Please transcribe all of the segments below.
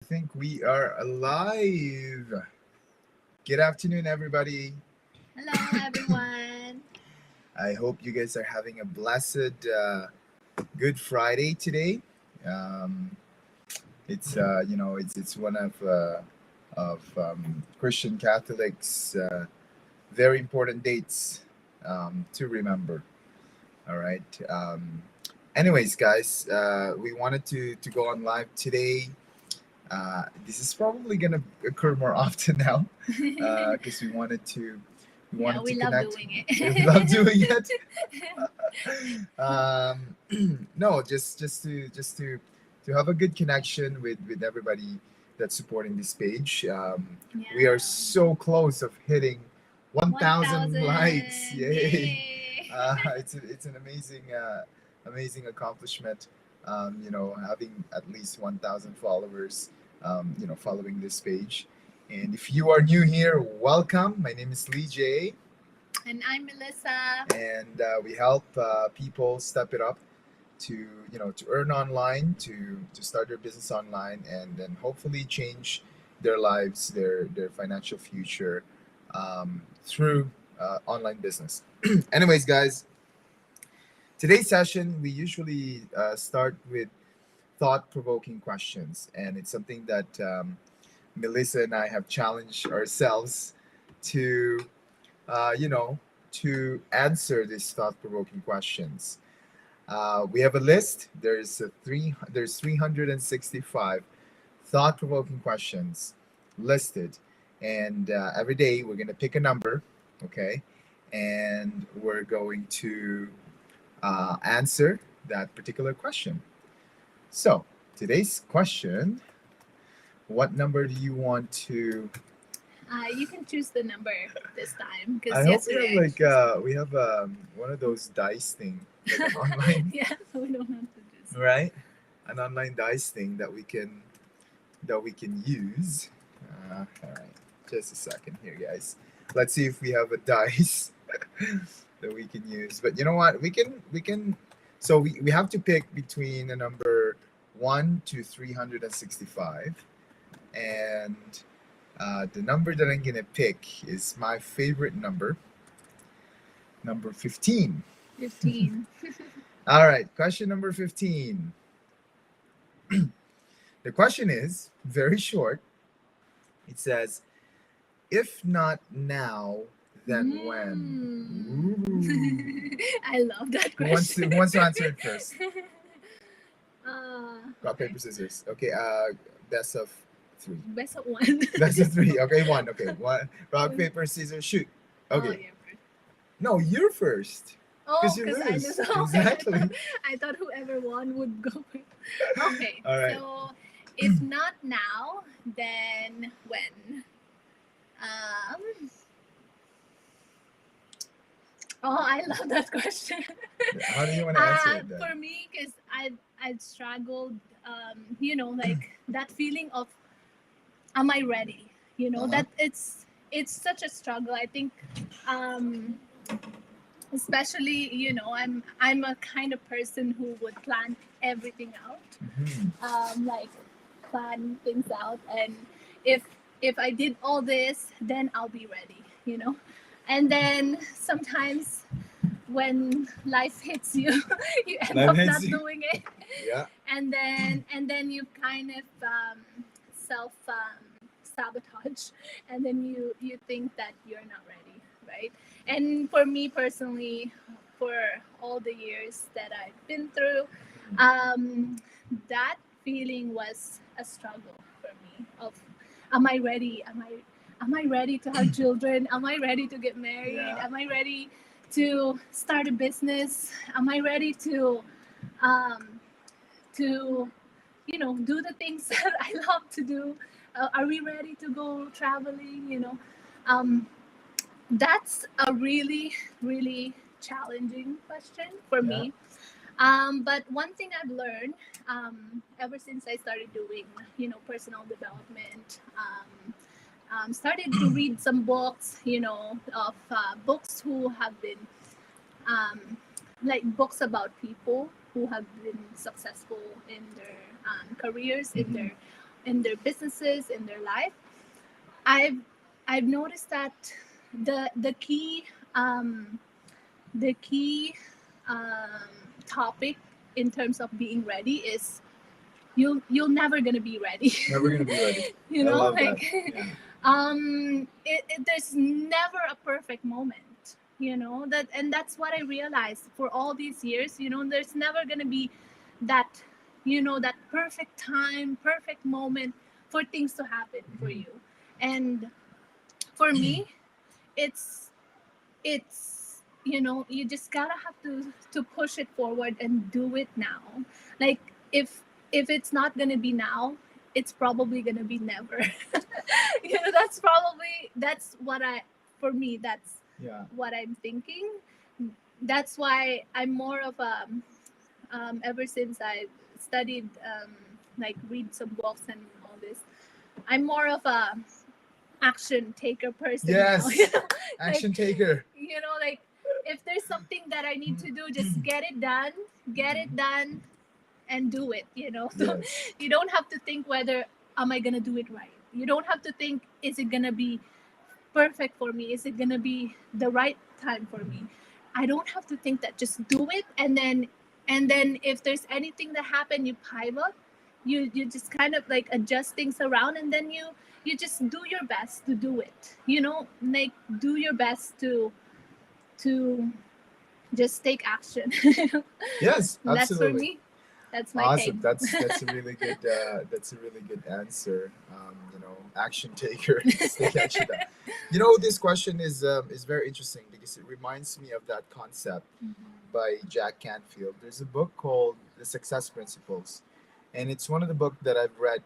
I think we are alive. Good afternoon, everybody. Hello, everyone. I hope you guys are having a blessed Good Friday today. Um, it's one of Christian Catholics' very important dates to remember. All right. Anyways, guys, we wanted to go on live today. This is probably gonna occur more often now, because we Yeah, wanted we to love connect. doing We love it. doing it. No, just to have a good connection with everybody that's supporting this page. We are Yeah. so close of hitting 1,000 likes. 1,000. Yay! Yay. It's an amazing accomplishment. Having at least 1,000 followers. Following this page. And if you are new here, welcome. My name is Leejay, And I'm Melissa. and we help people step it up to earn online, to start their business online, and then hopefully change their lives, their financial future through online business. Anyways, guys, today's session we usually start with thought-provoking questions, and it's something that Melissa and I have challenged ourselves to uh, you know to answer these thought-provoking questions. We have a list. There's 365 thought-provoking questions listed, and every day we're gonna pick a number, okay, and we're going to answer that particular question. So today's question: what number do you want to? You can choose the number this time I because hope we have yesterday I like chose the. one of those dice thing, like an online, Yeah, so we don't have to choose. right? An online dice thing that we can use. All right, just a second here, guys. Let's see if we have a dice that we can use. But you know what? We can. So we have to pick between a number 1 to 365, and the number that I'm gonna pick is my favorite number, number 15. 15. All right, question number 15. The question is very short. It says, if not now, then when? Ooh. I love that Who wants to question. who wants to answer it first? Rock, Okay. paper, scissors. Okay, best of three. Best of one. Best of three. Okay, one. Okay, one. Rock, paper, scissors, shoot. Oh, Okay. yeah, first. No, you're first. Because Oh, you because I lose. lose. Okay, Exactly. I thought whoever won would go first. Okay, All right. so if not now, then when? Um. Oh, I love that question. How do you want to answer it For then? me, because I've struggled. Like that feeling of, am I ready? Uh huh. That it's such a struggle. I think, um, especially I'm a kind of person who would plan everything out, Mm-hmm. like plan things out, and if I did all this, then I'll be ready, and then sometimes when life hits you, you end Life up hits not you. doing it, Yeah. and then you kind of self sabotage, and then you think that you're not ready, right? And for me personally, for all the years that I've been through, um, that feeling was a struggle for me of, am I ready? Am I ready to have children? Am I ready to get married? Yeah. Am I ready to start a business? Am I ready um, to do the things that I love to do? Are we ready to go traveling? Um, that's a really, really challenging question for Yeah. me. But one thing I've learned, ever since I started doing, personal development, started to read some books, of books who have been, um, like books about people who have been successful in their careers, in Mm-hmm. their in their businesses, in their life, I've I've noticed that the key um, the key um, topic in terms of being ready is you're never gonna be ready. Never gonna be ready. You I know, love that. like Yeah. there's never a perfect moment. You know that, and that's what I realized for all these years. You know, there's never gonna be that, that perfect time, perfect moment for things to happen for Mhm. you. And for me, it's you just gotta have to push it forward and do it now. Like, if it's not gonna be now, it's probably gonna be never. That's what I for me that's Yeah. what I'm thinking. That's why I'm more of a ever since I studied, like, read some books and all this, I'm more of a action taker person now. Yes. Like, Action taker. like, if there's something that I need to do, just get it done, and do it. So Yes. you don't have to think whether am I gonna do it right. You don't have to think, is it gonna be perfect for me? Is it gonna be the right time for me? I don't have to think that. Just do it, and then if there's anything that happened, you pivot. You just kind of like adjust things around, and then you just do your best to do it. Like, do your best to just take action. Yes, That's for absolutely. me. That's my take. Awesome. That's a really good answer. Action taker. Take action. This question is very interesting because it reminds me of that concept by Jack Canfield. There's a book called The Success Principles, and it's one of the book that I've read,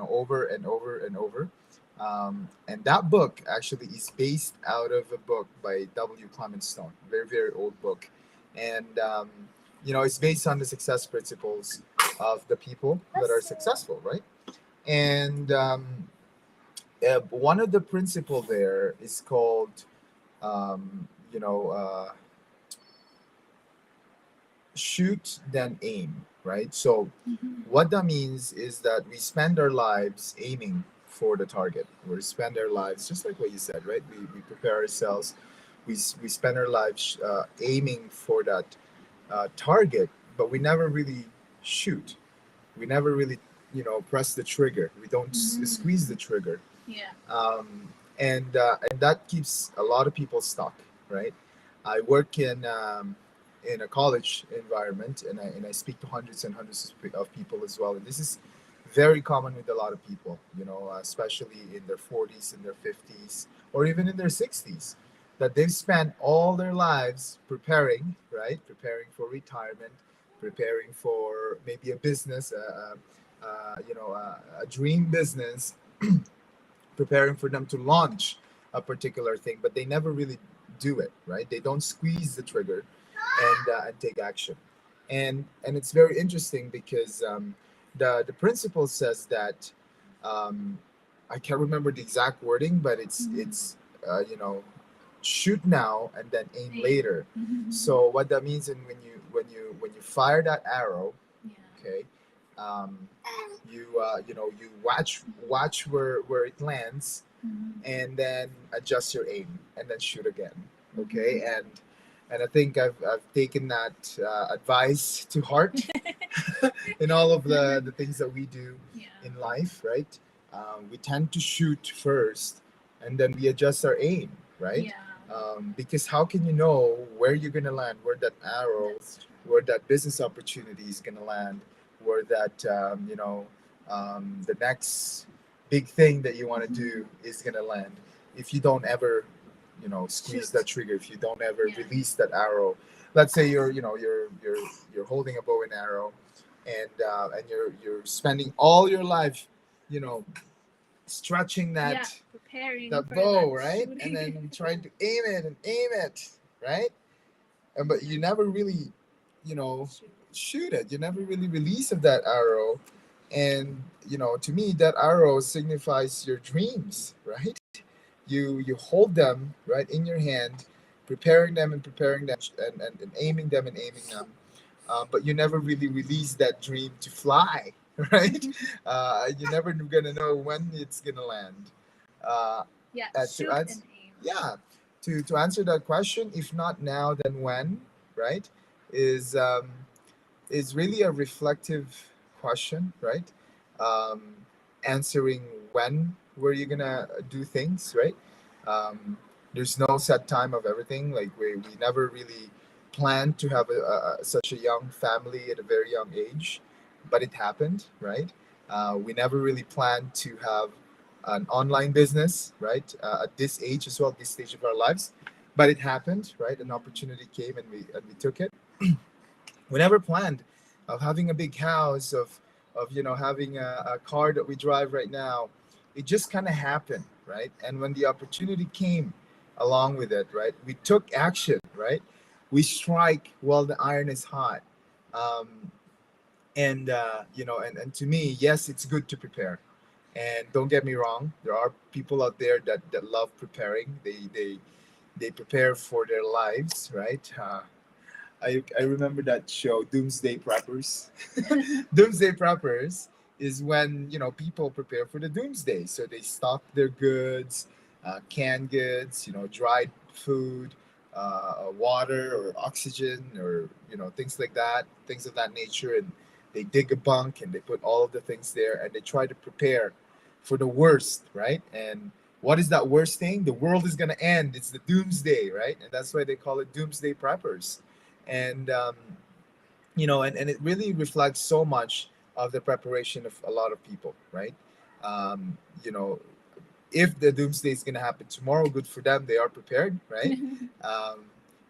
over and over and over. And that book actually is based out of a book by W. Clement Stone, very very old book, and it's based on the success principles of the people that are successful, right? And one of the principle there is called, um, you know, uh, shoot then aim, right? So Mhm. what that means is that we spend our lives aiming for the target. We spend our lives just like what you said, right? We prepare ourselves. We spend our lives aiming for that target, but we never really shoot. We never really, press the trigger. We don't squeeze the trigger, Yeah. and that keeps a lot of people stuck, right? I work in a college environment, and I speak to hundreds and hundreds of people as well. And this is very common with a lot of people, especially in their 40s, in their 50s, or even in their 60s, that they've spent all their lives preparing, right? Preparing for retirement, preparing for maybe a business, a dream business, preparing for them to launch a particular thing, but they never really do it, right? They don't squeeze the trigger and take action. And it's very interesting because the principle says that, um, I can't remember the exact wording, but it's shoot now and then aim later. So what that means, and when you fire that arrow, Yeah. okay, um, you watch where it lands, and then adjust your aim and then shoot again, okay. And I think I've taken that advice to heart in all of the things that we do Yeah. in life, right? We tend to shoot first, and then we adjust our aim, right? Yeah. Because how can you know where you're gonna land, where that arrow, That's true. where that business opportunity is gonna land, where that the next big thing that you want to do is gonna land, if you don't ever squeeze Shoot. that trigger, if you don't ever Yeah. release that arrow. Let's say you're holding a bow and arrow, and you're spending all your life, you know stretching Yeah. that Preparing that for bow, that right? And shooting. then trying to aim it, right? And but you never really, Shoot. shoot it. You never really release of that arrow. And to me, that arrow signifies your dreams, right? You hold them right in your hand, preparing them, and aiming them, but you never really release that dream to fly, right? You're never gonna know when it's gonna land. Uh, Yeah, to shoot answer, and aim. yeah, to answer that question, if not now, then when, right? Is really a reflective question, right? Um, Answering when were you gonna do things, right? Um, there's no set time of everything. Like we never really planned to have such a young family at a very young age, but it happened, right? We never really planned to have an online business, right? At this age as well, this stage of our lives, but it happened, right? An opportunity came and we took it. We never planned of having a big house, of having a car that we drive right now. It just kind of happened, right? And when the opportunity came along with it, right, we took action, right? We strike while the iron is hot. um, and to me, yes, it's good to prepare. And don't get me wrong, there are people out there that love preparing. They prepare for their lives, right? I remember that show, Doomsday Preppers. Doomsday Preppers is when people prepare for the doomsday, so they stock their goods, canned goods, dried food, water or oxygen, or things like that, things of that nature, and they dig a bunk and they put all of the things there and they try to prepare for the worst, right? And what is that worst thing? The world is gonna end. It's the doomsday, right? And that's why they call it Doomsday Preppers. And and it really reflects so much of the preparation of a lot of people, right? um, you know if the doomsday is going to happen tomorrow, good for them, they are prepared, right? um,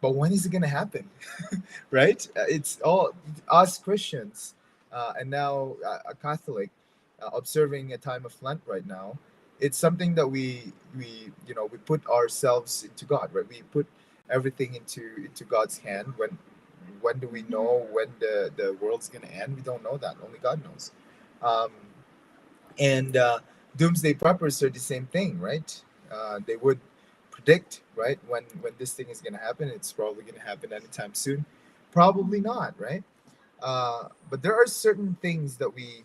but when is it going to happen? Right? It's all us Christians, and now a Catholic, observing a time of Lent right now. It's something that we put ourselves into God, right? We put everything into God's hand. When do we know when the world's gonna end? We don't know that. Only God knows. Um, and Doomsday preppers are the same thing, right? They would predict, right, when this thing is gonna happen. It's probably gonna happen anytime soon. Probably not, right? But there are certain things that we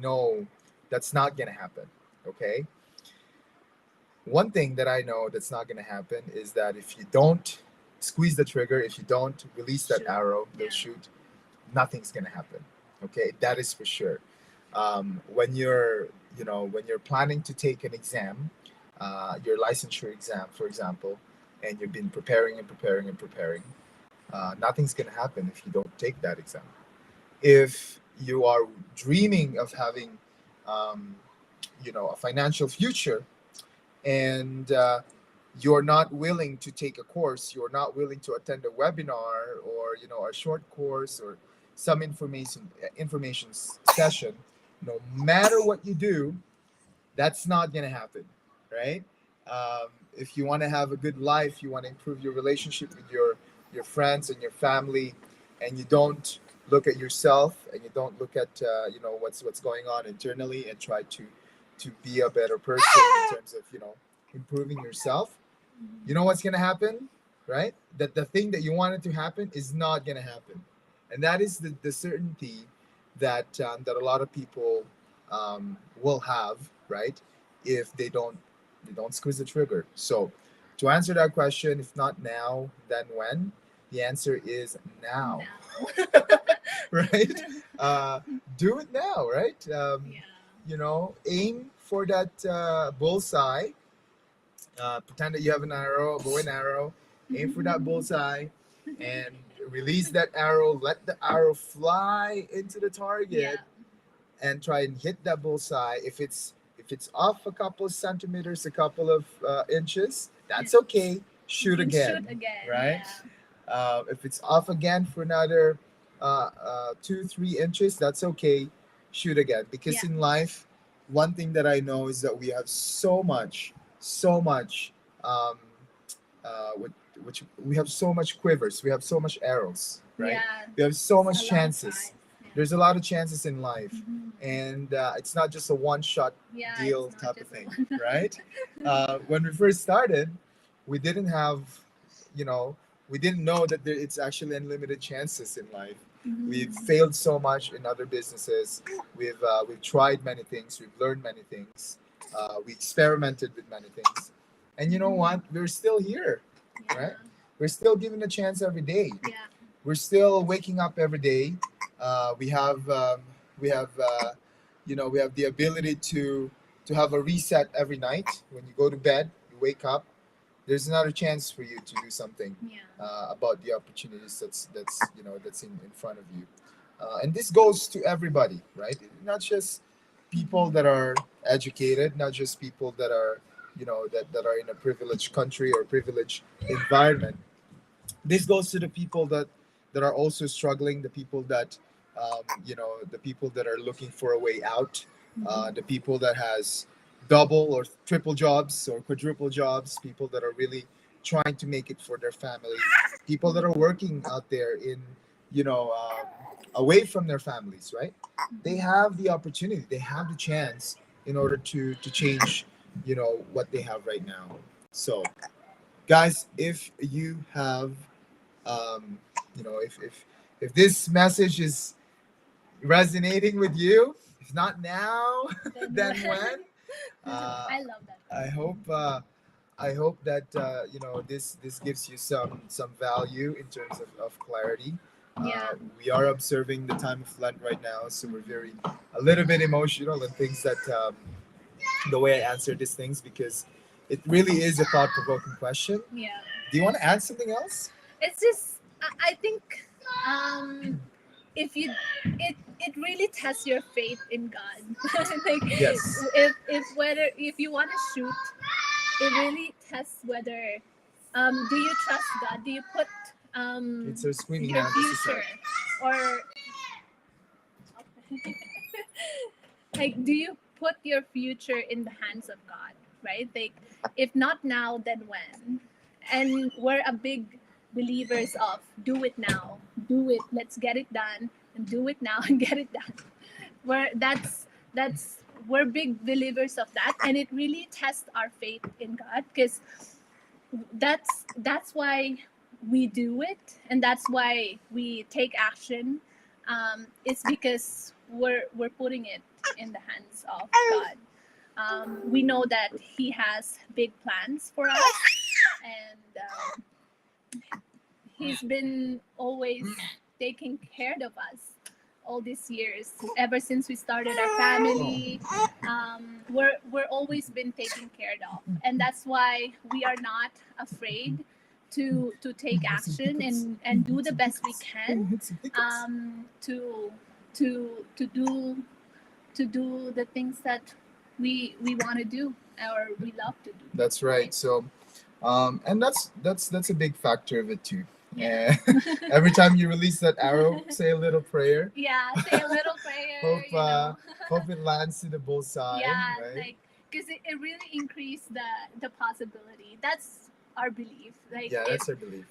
know that's not gonna happen. Okay, one thing that I know that's not gonna happen is that if you don't squeeze the trigger, if you don't release that Shoot. arrow, Yeah. the shoot, nothing's gonna happen. Okay, that is for sure. When you're planning to take an exam, your licensure exam, for example, and you've been preparing and preparing and preparing, nothing's gonna happen if you don't take that exam. If you are dreaming of having, um, a financial future, and you're not willing to take a course, you're not willing to attend a webinar, or a short course, or some information session, no matter what you do, that's not going to happen, right? If you want to have a good life, you want to improve your relationship with your friends and your family, and you don't look at yourself, and you don't look at what's going on internally, and try to be a better person in terms of improving yourself, you know what's going to happen, right? That the thing that you wanted to happen is not going to happen. And that is the certainty that a lot of people will have, right? If they don't squeeze the trigger. So to answer that question, if not now, then when? The answer is now. Now. Right? uh, do it now, right? Yeah. Aim for that bullseye. Pretend that you have an arrow, bow and arrow, aim for that bullseye, and release that arrow. Let the arrow fly into the target, Yeah. and try and hit that bullseye. If it's off a couple of centimeters, a couple of inches, that's okay. Shoot You can again, shoot again. right? Yeah. If it's off again for another 2-3 inches, that's okay. Shoot again, because Yeah. in life, one thing that I know is that we have so much, um, with which we have so much quivers, we have so much arrows, right? Yeah. We have so A much lot of chances. sides. Yeah. There's a lot of chances in life, Mhm. and it's not just a one-shot Yeah, deal it's not type of just a thing, one. right? When we first started, we didn't have, you know, we didn't know that it's actually unlimited chances in life. We've Mhm. failed so much in other businesses. We've tried many things. We've learned many things. We experimented with many things, and you know what? We're still here, right? Yeah. We're still given a chance every day. Yeah. We're still waking up every day. We have we have the ability to have a reset every night. When you go to bed, you wake up, there's another chance for you to do something Yeah. about the opportunities that's in front of you. And this goes to everybody, right? Not just people that are educated, not just people that are that are in a privileged country or privileged environment. This goes to the people that are also struggling, the people that the people that are looking for a way out, the people that has double or triple jobs or quadruple jobs, people that are really trying to make it for their family, people that are working out there in away from their families, right? They have the opportunity, they have the chance in order to change what they have right now. So guys, if you have um, if this message is resonating with you, if not now, Then then when? when? uh, I love that. I hope I hope that this gives you some value in terms of clarity. Yeah. We are observing the time of Lent right now, so we're very a little bit emotional and things that the way I answer these things, because it really is a thought provoking question. Yeah. Do you want to add something else? It's just I think if you it really tests your faith in God. Like Yes. if you want to shoot, it really tests whether do you trust God? Do you put Kids are screaming your now. This is future or like do you put your future in the hands of God, right? Like if not now, then when? And we're a big believers of do it now, do it, let's get it done, and do it now and get it done. That's we're big believers of that, and it really tests our faith in God because that's why we do it, and that's why we take action. It's because we're putting it in the hands of God. We know that He has big plans for us, and He's been always taking care of us all these years. Ever since we started our family, we're always been taken care of, and that's why we are not afraid to take action and do the best we can to to do the things that we want to do or we love to do. That's right. So, and that's a big factor of it too. Yeah. Every time you release that arrow, say a little prayer. Yeah, say a little prayer, Hope you know. hope it lands to the bullseye. Yeah, Right. like because it really increased the possibility. That's our belief. Like Yeah, if that's our belief.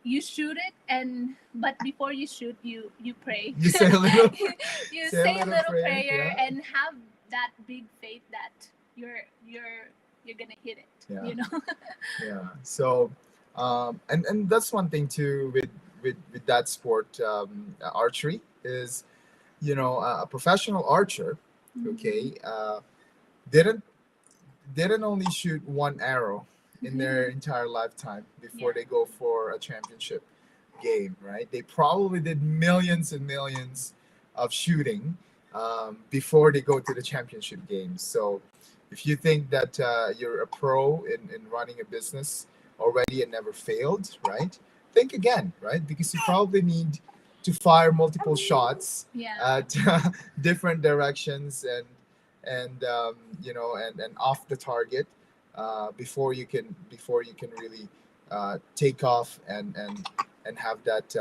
you shoot it, and but before you shoot, you pray. You say a little. You Say say a little prayer, yeah. and have that big faith that you're gonna hit it. Yeah. You know. Yeah. So, and that's one thing too with that sport, archery is a professional archer. Okay, didn't didn't only shoot one arrow in their entire lifetime before Yeah. they go for a championship game, right? They probably did millions and millions of shooting before they go to the championship games. So if you think that you're a pro in running a business already and never failed, right? Think again, right? Because you probably need to fire multiple shots Yeah. at different directions and off the target before you can really take off and have that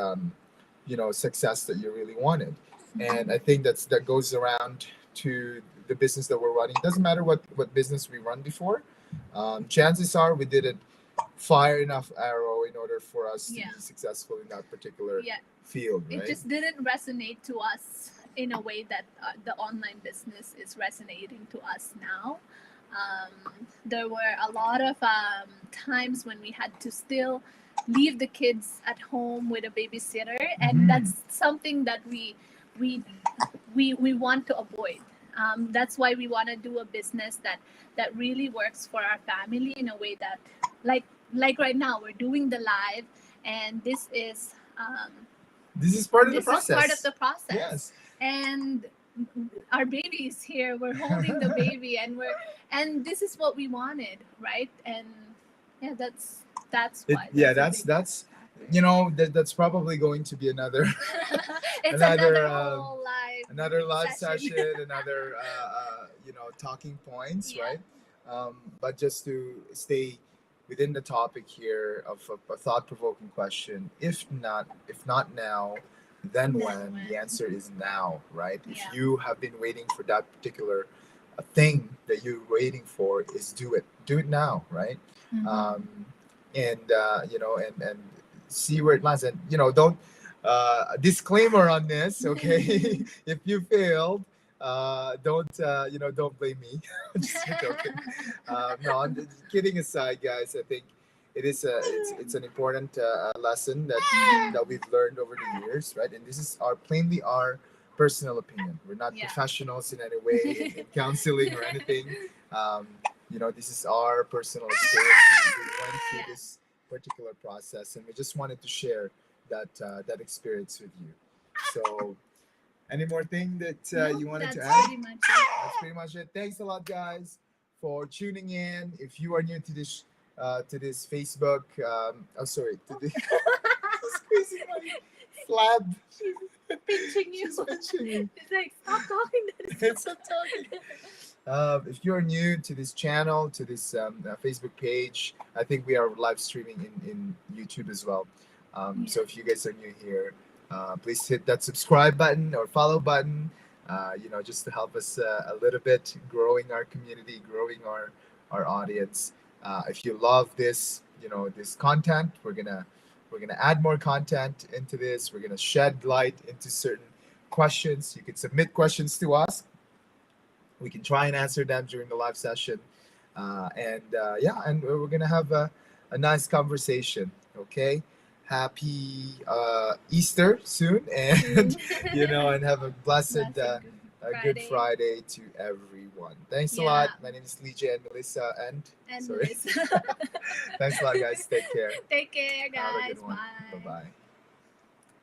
success that you really wanted. And I think that goes around to the business that we're running. It doesn't matter what business we run before. Chances are we didn't fire enough arrow in order for us to Yeah. be successful in that particular Yeah. field, It right? just didn't resonate to us in a way that the online business is resonating to us now. There were a lot of times when we had to still leave the kids at home with a babysitter, and Mhm. that's something that we we want to avoid. That's why we want to do a business that really works for our family in a way that, like right now, we're doing the live, and This is part of the this is part of process. the process. Yes. And our baby is here. We're holding the baby, and this is what we wanted, right? And yeah, that's It, why. yeah, That's a big that's factor. that's probably going to be another It's another another whole live another live session. session, another talking points, Yeah. right? But just to stay within the topic here of a thought-provoking question, if not now, then Then when? when? The answer is now, right? If Yeah. you have been waiting for that particular thing that you're waiting for, is do it now, right? um, and and see where it lands, and don't disclaimer on this, okay? If you failed, don't blame me. Just joking. No, kidding aside, guys. I think it's an important lesson that we've learned over the years, right? And this is plainly our personal opinion. We're not Yeah. professionals in any way in counseling or anything. um, this is our personal experience. We went through Yeah. this particular process, and we just wanted to share that experience with you. So, any more thing that No, you wanted to that's add? pretty much it. That's pretty much it. Thanks a lot, guys, for tuning in. If you are new to this Facebook, oh sorry, to the this crazy money flab. She's pinching you. She's pinching me. She's like, stop talking. It's a talking. If you're new to this channel, to this Facebook page, I think we are live streaming in YouTube as well. So if you guys are new here, please hit that subscribe button or follow button. Just to help us a little bit, growing our community, growing our audience. If you love this content, we're gonna add more content into this. We're gonna shed light into certain questions. You can submit questions to us. We can try and answer them during the live session, and we're gonna have a nice conversation. Okay, happy Easter soon, and and have a blessed a good Friday to everyone. Thanks a lot. My name is Leejay and Melissa, and sorry. Melissa. Thanks a lot, guys. Take care. Take care, Have a guys. good one. Bye. Bye bye.